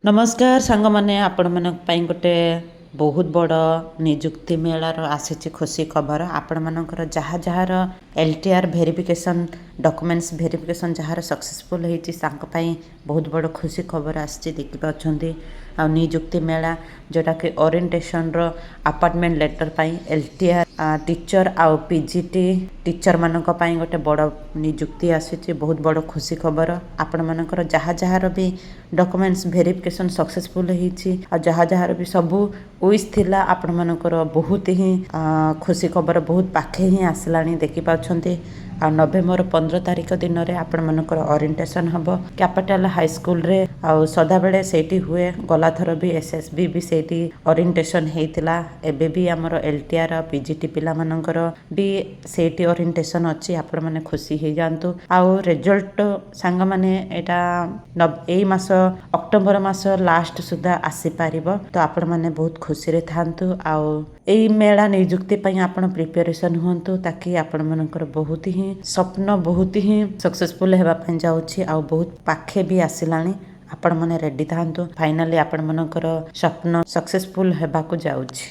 नमस्कार सांग मैंने आपण मन गोटे बहुत बड़ निजुक्ति मेलार आसी खुशी खबर आपण मनकर जहाँ जहाँ एलटीआर भेरिफिकेशन डॉक्यूमेंट्स भेरिफिकेशन जहाँ सक्सेसफुल होती बहुत बड़ खुशी खबर आसी देखिए आ निजुक्ति मेला जोटा कि ओरिएंटेशन रो अपार्टमेंट लेटर पाई एलटीआर टीचर आउ पीजीटी टीचर मानक पाई गोटे बड़ निजुक्ति आसी बहुत बड़ खुशी खबर आपण मनकर जहाँ जहाँ भी डॉक्यूमेंट्स भेरिफिकेशन सक्सेसफुल होती जहाँ जहाँ भी सबू विश थिला आपण मनकर बहुत ही खुशी खबर बहुत पाखे ही आसलानी देखि पाछंती आ नवेम्बर 15 तारिख दिन में आपण मनकर ओरिएंटेशन हम कैपिटल हाई स्कूल रे आ सदा बेले सेठी हुए गला थर भी एसएसबी भी सेठी ओरिएंटेशन हेतिला एबे भी हमर एलटीआर पीजीटी पिला मनकर भी सेठी ओरिएंटेशन अछि आपण माने खुशी हे जानतु आ रिजल्ट सांग माने एटा एई मास अक्टोबर मास लास्ट सुधा आसी पारिबो तो आपण माने बहुत खुशी रे थांतु आ एई मेला नियुक्ति पई आपण प्रिपरेशन हुंतु ताकि आपण मनकर बहुत ही स्वप्न बहुत ही सक्सेसफुल हेबा पई जाउछि आ बहुत पाखे भी आसिलानी आपण माने रेडी थांतु फाइनली आपण मनकर स्वप्न सक्सेसफुल हेबा को जाउछि।